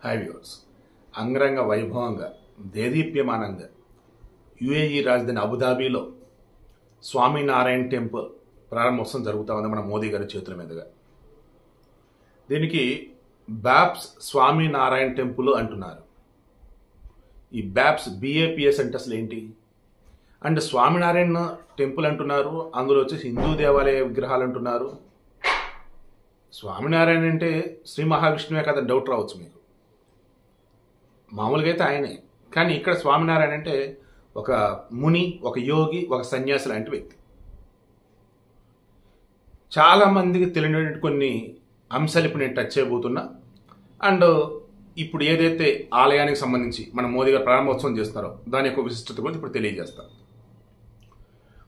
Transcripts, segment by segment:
Hi viewers. అంగరంగ వైభవంగా దేదీప్యమానంగా యుఏఈ రాజధాని అబుదాబీలో స్వామినారాయణ టెంపుల్ ప్రారంభోత్సవం జరుగుతూ ఉంది మన మోదీ గారి చేతుల మీదుగా. దీనికి బ్యాప్స్ స్వామినారాయణ టెంపుల్ అంటున్నారు. ఈ బ్యాప్స్ BAPS అంటే అసలు ఏంటి అంటే స్వామినారాయణ టెంపుల్ అంటున్నారు, అందులో వచ్చేసి హిందూ దేవాలయ విగ్రహాలు అంటున్నారు. స్వామినారాయణ అంటే శ్రీ మహావిష్ణువే కదా డౌట్ రావచ్చు మీకు. మామూలుగా అయితే ఆయనే, కానీ ఇక్కడ స్వామినారాయణ అంటే ఒక ముని, ఒక యోగి, ఒక సన్యాసి లాంటి వ్యక్తి. చాలామందికి తెలియనటువంటి కొన్ని అంశాలు ఇప్పుడు నేను టచ్ చేయబోతున్నా. అండ్ ఇప్పుడు ఏదైతే ఆలయానికి సంబంధించి మన మోదీ గారు ప్రారంభోత్సవం చేస్తారో దాని యొక్క విశిష్టత గురించి ఇప్పుడు తెలియజేస్తాను.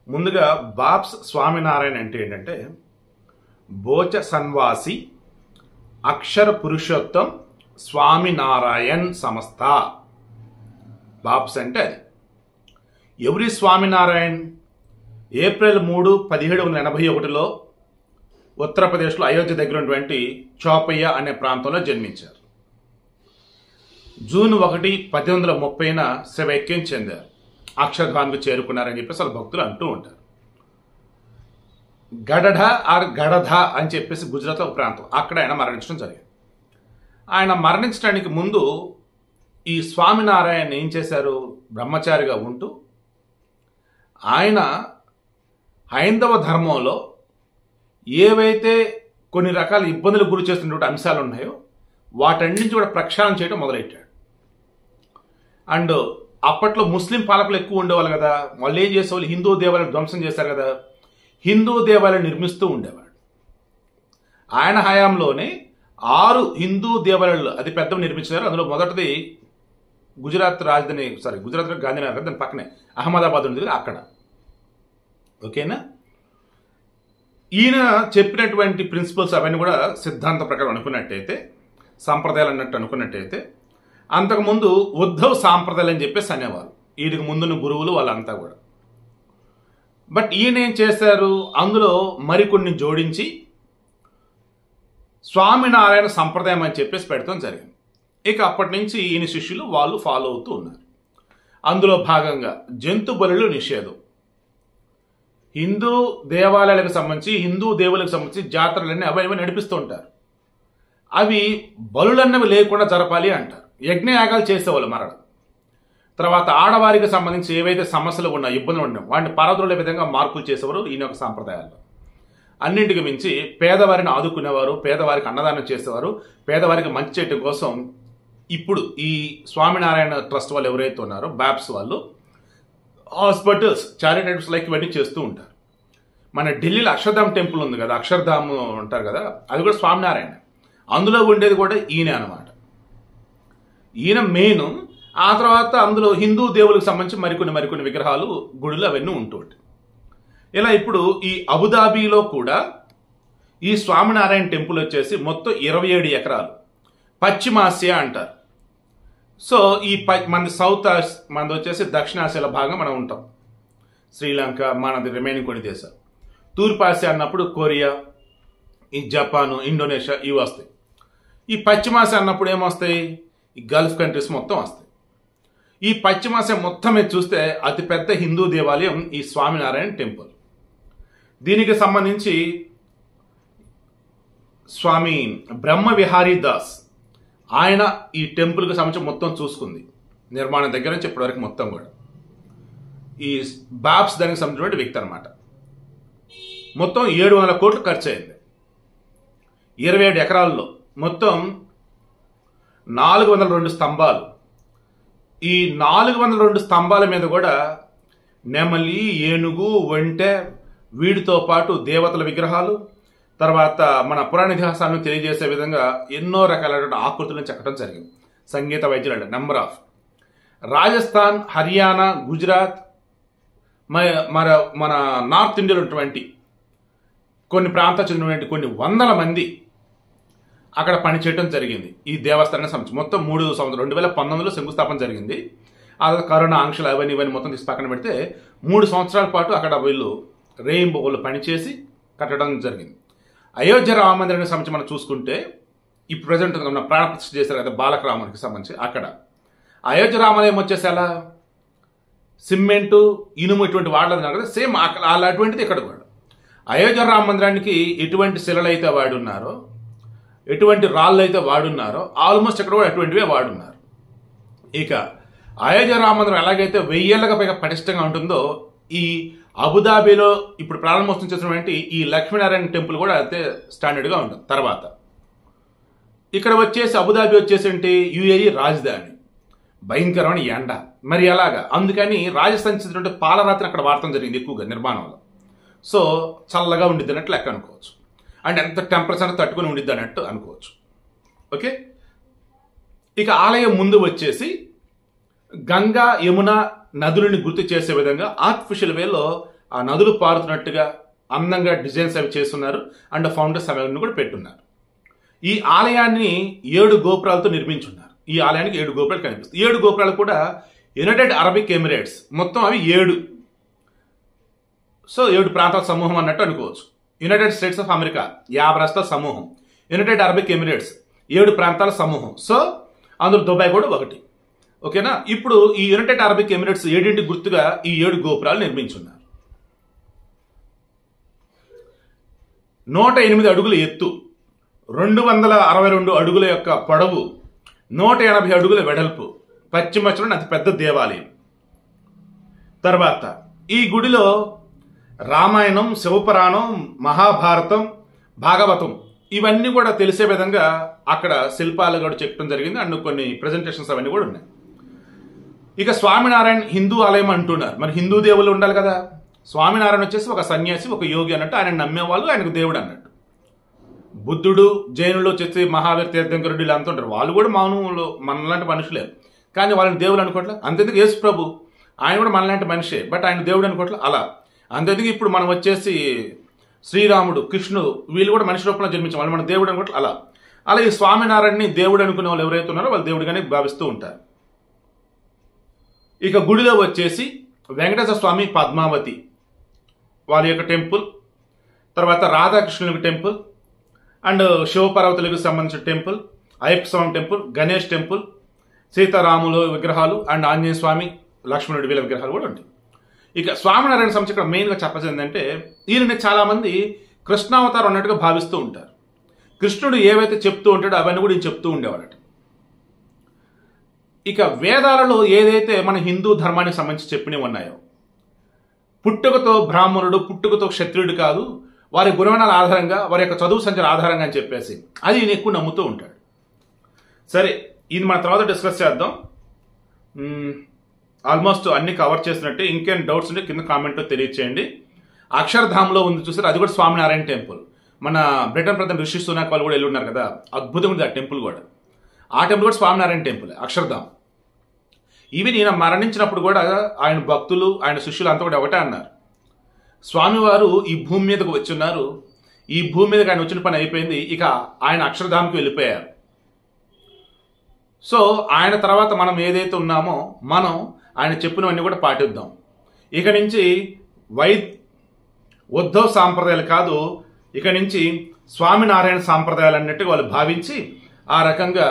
ముందుగా బాప్స్ స్వామినారాయణ అంటే ఏంటంటే భోజ సన్వాసి అక్షర పురుషోత్తం స్వామినారాయణ్ సంస్థ. బాప్స్ అంటే అది. ఎవరి స్వామినారాయణ్ ఏప్రిల్ 3, 1781లో ఉత్తరప్రదేశ్లో అయోధ్య దగ్గర ఉన్నటువంటి చౌపయ్య అనే ప్రాంతంలో జన్మించారు. జూన్ 1, 1830న శివైక్యం చెందారు. అక్షరధామ్కి చేరుకున్నారని చెప్పేసి అసలు భక్తులు అంటూ ఉంటారు. గడఢ ఆర్ గడధ అని చెప్పేసి గుజరాత్లో ఒక ప్రాంతం, అక్కడ ఆయన మరణించడం జరిగింది. ఆయన మరణించడానికి ముందు ఈ స్వామినారాయణ ఏం చేశారు, బ్రహ్మచారిగా ఉంటూ ఆయన హైందవ ధర్మంలో ఏవైతే కొన్ని రకాల ఇబ్బందులు గురి చేస్తున్నటువంటి అంశాలు ఉన్నాయో వాటన్నింటి కూడా ప్రక్షాళన చేయడం మొదలెట్టాడు. అండ్ అప్పట్లో ముస్లిం పాలకులు ఎక్కువ ఉండేవాళ్ళు కదా, వాళ్ళు ఏం చేసేవాళ్ళు, హిందూ దేవాలయం ధ్వంసం చేశారు కదా, హిందూ దేవాలయం నిర్మిస్తూ ఉండేవాడు. ఆయన హయాంలోనే 6 హిందూ దేవాలయాలు అతి పెద్దవి నిర్మించారు. అందులో మొదటిది గుజరాత్ రాజధాని, గుజరాత్ గాంధీనగర్, దాని పక్కనే అహ్మదాబాద్ ఉంది అక్కడ. ఓకేనా. ఈయన చెప్పినటువంటి ప్రిన్సిపల్స్ అవన్నీ కూడా సిద్ధాంత ప్రకారం అనుకున్నట్టయితే, సంప్రదాయాలు అన్నట్టు అనుకున్నట్టయితే, అంతకుముందు ఉద్ధవ్ సాంప్రదాయాలు అని చెప్పేసి అనేవారు వీటికి ముందున్న గురువులు వాళ్ళంతా కూడా. బట్ ఈయన ఏం చేశారు, అందులో మరికొన్ని జోడించి స్వామినారాయణ సంప్రదాయం అని చెప్పేసి పెడతాం జరిగింది. ఇక అప్పటి నుంచి ఈయన శిష్యులు వాళ్ళు ఫాలో అవుతూ ఉన్నారు. అందులో భాగంగా జంతు బలులు నిషేధం, హిందూ దేవాలయాలకు సంబంధించి హిందూ దేవులకు సంబంధించి జాతరలన్నీ అవన్నీ నడిపిస్తూ ఉంటారు. అవి బలులన్నవి లేకుండా జరపాలి అంటారు. యజ్ఞయాగాలు చేసేవాళ్ళు మరణం తర్వాత ఆడవారికి సంబంధించి ఏవైతే సమస్యలు ఉన్నా, ఇబ్బందులు ఉన్నాయో వాటిని పరద్రోలే విధంగా మార్పులు చేసేవారు ఈయన యొక్క సాంప్రదాయాల్లో. అన్నింటికి మించి పేదవారిని ఆదుకునేవారు, పేదవారికి అన్నదానం చేసేవారు, పేదవారికి మంచి చేయటం కోసం ఇప్పుడు ఈ స్వామినారాయణ ట్రస్ట్ వాళ్ళు ఎవరైతే ఉన్నారో బ్యాప్స్ వాళ్ళు హాస్పిటల్స్, చారిటబుల్స్ లైక్ ఇవన్నీ చేస్తూ ఉంటారు. మన ఢిల్లీలో అక్షర్ధామ్ టెంపుల్ ఉంది కదా, అక్షర్ధామ్ అంటారు కదా, అది కూడా స్వామినారాయణ. అందులో ఉండేది కూడా ఈయనే అనమాట. ఈయన మెయిన్. ఆ తర్వాత అందులో హిందూ దేవులకు సంబంధించి మరికొన్ని విగ్రహాలు, గుడులు అవన్నీ ఉంటూ ఉంటాయి. ఇలా ఇప్పుడు ఈ అబుదాబీలో కూడా ఈ స్వామినారాయణ టెంపుల్ వచ్చేసి మొత్తం 27 ఎకరాలు, పశ్చిమాసియా అంటారు. సో ఈ మనది మనది వచ్చేసి దక్షిణాసియాల భాగం మనం ఉంటాం. శ్రీలంక, మనది రిమైనింగ్ కొన్ని దేశాలు. తూర్పాసియా అన్నప్పుడు కొరియా, ఈ జపాను, ఇండోనేషియా ఇవి వస్తాయి. ఈ పశ్చిమాసియా అన్నప్పుడు ఏమొస్తాయి, ఈ గల్ఫ్ కంట్రీస్ మొత్తం వస్తాయి. ఈ పశ్చిమాసియా మొత్తం మీద చూస్తే అతిపెద్ద హిందూ దేవాలయం ఈ స్వామినారాయణ టెంపుల్. దీనికి సంబంధించి స్వామి బ్రహ్మ విహారీ దాస్ ఆయన ఈ టెంపుల్కి సంబంధించి మొత్తం చూసుకుంది, నిర్మాణం దగ్గర నుంచి ఇప్పటివరకు మొత్తం కూడా. ఈ బాప్స్ దానికి సంబంధించిన వ్యక్తి అనమాట. మొత్తం 700 కోట్లు ఖర్చు అయింది. 27 ఎకరాల్లో మొత్తం 402 స్తంభాలు. ఈ 402 స్తంభాల మీద కూడా నెమలి, ఏనుగు, ఒంటె, వీటితో పాటు దేవతల విగ్రహాలు, తర్వాత మన పురాణ ఇతిహాసాలను తెలియజేసే విధంగా ఎన్నో రకాలైన ఆకృతులను చెక్కడం జరిగింది. సంగీత వైద్యులు నెంబర్ ఆఫ్. రాజస్థాన్, హర్యానా, గుజరాత్, మన నార్త్ ఇండియాలో ఉన్నటువంటి కొన్ని ప్రాంతాలకు చెందినటువంటి కొన్ని వందల మంది అక్కడ పనిచేయడం జరిగింది. ఈ దేవస్థానానికి సంబంధించి మొత్తం 3 సంవత్సరాలు 2019లో శంకుస్థాపన జరిగింది. ఆ కరోనా ఆంక్షలు అవన్నీ మొత్తం తీసి పక్కన పెడితే 3 సంవత్సరాల పాటు అక్కడ వీళ్ళు రేయింబోళ్ళు పనిచేసి కట్టడం జరిగింది. అయోధ్య రామ మందిరానికి సంబంధించి మనం చూసుకుంటే ఇప్పుడు ప్రజెంట్ ఉన్న ప్రాణప్రతిష్ఠ చేశారు కదా బాలకరామునికి సంబంధించి అక్కడ. అయోధ్య రామాలయం వచ్చేసి ఎలా సిమెంటు ఇనుము ఇటువంటి వాడలేదు కదా, సేమ్ అటువంటిది ఇక్కడ కూడా. అయోధ్య రామ మందిరానికి ఎటువంటి శిలలు అయితే వాడున్నారో, ఎటువంటి రాళ్ళు అయితే వాడున్నారో ఆల్మోస్ట్ ఇక్కడ కూడా అటువంటివే వాడున్నారు. ఇక అయోధ్య రామ మందిరం ఎలాగైతే 1000 ఏళ్లుగా పైగా పటిష్టంగా ఉంటుందో, ఈ అబుదాబిలో ఇప్పుడు ప్రారంభోత్సవం చేసినటువంటి ఈ లక్ష్మీనారాయణ టెంపుల్ కూడా అంతే స్టాండర్డ్గా ఉంటుంది. తర్వాత ఇక్కడ వచ్చేసి అబుదాబి వచ్చేసి అంటే యుఏఈ రాజధాని, భయంకరమైన ఎండ, మరి ఎలాగా, అందుకని రాజస్థాన్ చెందినటువంటి పాలరాతిని అక్కడ వాడటం జరిగింది ఎక్కువగా నిర్మాణంలో. సో చల్లగా ఉండిద్ది అన్నట్టు లెక్క అనుకోవచ్చు, అంటే ఎంత టెంపరేచర్ తట్టుకుని ఉండిద్ది అన్నట్టు అనుకోవచ్చు. ఓకే, ఇక ఆలయం ముందు వచ్చేసి గంగా యమున నదులని గుర్తు చేసే విధంగా ఆర్టిఫిషియల్ వేలో ఆ నదులు పారుతున్నట్టుగా అందంగా డిజైన్స్ అవి చేస్తున్నారు. అండ్ ఫౌండర్స్ అవన్నీ కూడా పెట్టున్నారు. ఈ ఆలయాన్ని 7 గోపురాలతో నిర్మించున్నారు. ఈ ఆలయానికి 7 గోపురాలు కనిపిస్తాయి. 7 గోపురాలు కూడా యునైటెడ్ అరబిక్ ఎమిరేట్స్, మొత్తం అవి 7. సో 7 ప్రాంతాల సమూహం అన్నట్టు అనుకోవచ్చు. యునైటెడ్ స్టేట్స్ ఆఫ్ అమెరికా 50 రాష్ట్రాల సమూహం, యునైటెడ్ అరబిక్ ఎమిరేట్స్ 7 ప్రాంతాల సమూహం. సో అందులో దుబాయ్ కూడా ఒకటి. ఓకేనా, ఇప్పుడు ఈ యునైటెడ్ అరబిక్ ఎమిరేట్స్ 7 గుర్తుగా ఈ 7 గోపురాలు నిర్మించున్నారు. 108 అడుగుల ఎత్తు, 262 అడుగుల యొక్క పొడవు, 180 అడుగుల వెడల్పు, పశ్చిమలోని అతి పెద్ద దేవాలయం. తర్వాత ఈ గుడిలో రామాయణం, శివపురాణం, మహాభారతం, భాగవతం ఇవన్నీ కూడా తెలిసే విధంగా అక్కడ శిల్పాలు కూడా చెక్కడం జరిగింది. అండ్ కొన్ని ప్రజెంటేషన్స్ అవన్నీ కూడా ఉన్నాయి. ఇక స్వామినారాయణ హిందూ ఆలయం అంటున్నారు, మరి హిందూ దేవుళ్ళు ఉండాలి కదా. స్వామినారాయణ వచ్చేసి ఒక సన్యాసి, ఒక యోగి అన్నట్టు, ఆయన నమ్మేవాళ్ళు, ఆయనకు దేవుడు అన్నట్టు. బుద్ధుడు, జైనులు వచ్చేసి మహావీర్, తీర్థంకరుడు ఇలా అంతా ఉంటారు, వాళ్ళు కూడా మానవులు, మనలాంటి మనుషులే, కానీ వాళ్ళని దేవుడు అనుకోవట్లే. అంతెందుకు యేసు ప్రభు, ఆయన కూడా మనలాంటి మనిషే, బట్ ఆయన దేవుడు అనుకోవట్లే. అలా అంతెందుకు ఇప్పుడు మనం వచ్చేసి శ్రీరాముడు, కృష్ణుడు, వీళ్ళు కూడా మనిషి రూపంలో జన్మించాం, వాళ్ళు మన దేవుడు అనుకోవట్లే. అలా ఈ స్వామినారాయణని దేవుడు అనుకునే వాళ్ళు ఎవరైతే ఉన్నారో వాళ్ళు దేవుడిగానే భావిస్తూ ఉంటారు. ఇక గుడిలో వచ్చేసి వెంకటేశ్వర స్వామి, పద్మావతి వాళ్ళ యొక్క టెంపుల్, తర్వాత రాధాకృష్ణునికి టెంపుల్, అండ్ శివపార్వతులకు సంబంధించిన టెంపుల్, అయ్యప్ప స్వామి టెంపుల్, గణేష్ టెంపుల్, సీతారాముల విగ్రహాలు, అండ్ ఆంజనేయ స్వామి, లక్ష్మణుడి వీళ్ళ విగ్రహాలు కూడా ఉంటాయి. ఇక స్వామినారాయణ సంబంధించి ఇక్కడ మెయిన్గా చెప్పాల్సింది ఏంటంటే, ఈయనని చాలామంది కృష్ణావతారం అన్నట్టుగా భావిస్తూ ఉంటారు. కృష్ణుడు ఏవైతే చెప్తూ ఉంటాడో అవన్నీ కూడా ఈయన చెప్తూ ఉండేవాడట. ఇక వేదాలలో ఏదైతే మన హిందూ ధర్మానికి సంబంధించి చెప్పినవి ఉన్నాయో, పుట్టుకతో బ్రాహ్మణుడు, పుట్టుకతో క్షత్రియుడు కాదు, వారి గుణగణాల ఆధారంగా, వారి యొక్క చదువు సంచల ఆధారంగా అని చెప్పేసి అది ఈయన ఎక్కువ నమ్ముతూ ఉంటాడు. సరే, ఇది మన తర్వాత డిస్కస్ చేద్దాం. ఆల్మోస్ట్ అన్ని కవర్ చేసినట్టే. ఇంకేం డౌట్స్ ఉంటే కింద కామెంట్లో తెలియచేయండి. అక్షర్ధామ్లో ఉంది చూసారు, అది కూడా స్వామినారాయణ టెంపుల్. మన బ్రిటన్ ప్రధాని రిషి సునాక్ వాళ్ళు కూడా వెళ్ళి ఉన్నారు కదా, అద్భుతంగా ఉంది ఆ టెంపుల్ కూడా. ఆ టెంపుల్ కూడా స్వామినారాయణ టెంపుల్, అక్షర్ధామ్. ఈవెన్ ఈయన మరణించినప్పుడు కూడా ఆయన భక్తులు, ఆయన శిష్యులు అంతా కూడా ఒకటే అన్నారు, స్వామివారు ఈ భూమి మీదకు వచ్చి ఉన్నారు, ఈ భూమి మీదకి ఆయన వచ్చిన పని అయిపోయింది, ఇక ఆయన అక్షరధామ్కి వెళ్ళిపోయారు. సో ఆయన తర్వాత మనం ఏదైతే ఉన్నామో మనం ఆయన చెప్పినవన్నీ కూడా పాటిద్దాం. ఇక నుంచి ఉద్ధవ్ సాంప్రదాయాలు కాదు, ఇక నుంచి స్వామినారాయణ సాంప్రదాయాలు అన్నట్టుగా వాళ్ళు భావించి ఆ రకంగా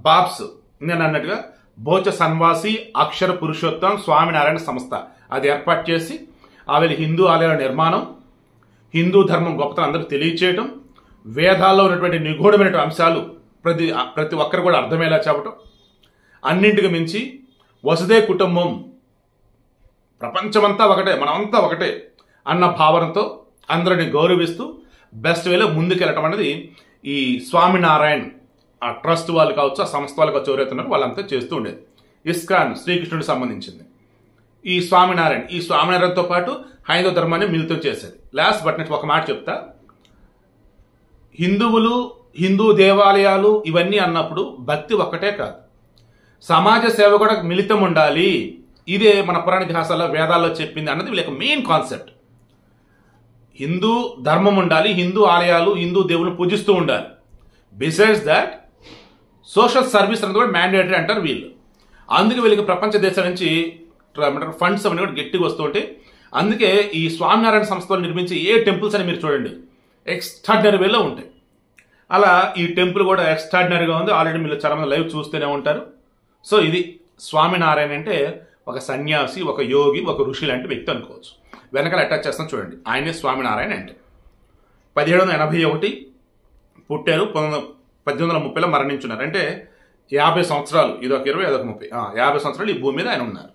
బాబ్స్ నేను అన్నట్టుగా బోచ సన్వాసి అక్షర పురుషోత్తం స్వామినారాయణ సంస్థ అది ఏర్పాటు చేసి ఆవిడ హిందూ ఆలయాల నిర్మాణం, హిందూ ధర్మం గొప్పతనం అందరికీ తెలియచేయటం, వేదాల్లో ఉన్నటువంటి నిగూఢమైన అంశాలు ప్రతి ఒక్కరు కూడా అర్థమయ్యేలా చెప్పటం, అన్నింటికి మించి వసుదే కుటుంబం, ప్రపంచమంతా ఒకటే, మనమంతా ఒకటే అన్న భావనతో అందరిని గౌరవిస్తూ బెస్ట్ వేలో ముందుకెళ్ళటం అనేది ఈ స్వామినారాయణ ఆ ట్రస్ట్ వాళ్ళు కావచ్చు, ఆ సంస్థ వాళ్ళు కావచ్చు, ఎవరైతే ఉన్నారో వాళ్ళంతా చేస్తూ ఉండేది. ఇస్కాన్ శ్రీకృష్ణుడికి సంబంధించింది. ఈ స్వామినారాయణతో పాటు హైందవ ధర్మాన్ని మిళితం చేసేది. లాస్ట్ బట్ నెక్స్ట్ ఒక మాట చెప్తా, హిందువులు, హిందూ దేవాలయాలు ఇవన్నీ అన్నప్పుడు భక్తి ఒక్కటే కాదు, సమాజ సేవ కూడా మిళితం ఉండాలి. ఇదే మన పురాణ ఇతిహాసాల్లో వేదాల్లో చెప్పింది అన్నది వీళ్ళ యొక్క మెయిన్ కాన్సెప్ట్. హిందూ ధర్మం ఉండాలి, హిందూ ఆలయాలు, హిందూ దేవులను పూజిస్తూ ఉండాలి. బిసైడ్స్ దాట్ సోషల్ సర్వీస్ అనేది కూడా మ్యాండేటరీ అంటారు వీళ్ళు. అందుకే వీళ్ళకి ప్రపంచ దేశాల నుంచి ఫండ్స్ అవన్నీ కూడా గట్టిగా వస్తూ ఉంటాయి. అందుకే ఈ స్వామినారాయణ సంస్థలు నిర్మించి ఏ టెంపుల్స్ అని మీరు చూడండి ఎక్స్ట్రాడినరీ వేలో ఉంటాయి. అలా ఈ టెంపుల్ కూడా ఎక్స్ట్రాడినరీగా ఉంది. ఆల్రెడీ మీరు చాలా మంది లైవ్ చూస్తూనే ఉంటారు. సో ఇది స్వామినారాయణ అంటే ఒక సన్యాసి, ఒక యోగి, ఒక ఋషి లాంటి వ్యక్తి అనుకోవచ్చు. వెనకాల అటాచ్ చేస్తాం చూడండి, ఆయనే స్వామినారాయణ అంటే. 1781 పుట్టారు, 1830లో మరణించున్నారు. అంటే 50 సంవత్సరాలు, ఇదొక 20 అదొక 30, 50 సంవత్సరాలు ఈ భూమి మీద ఆయన ఉన్నారు.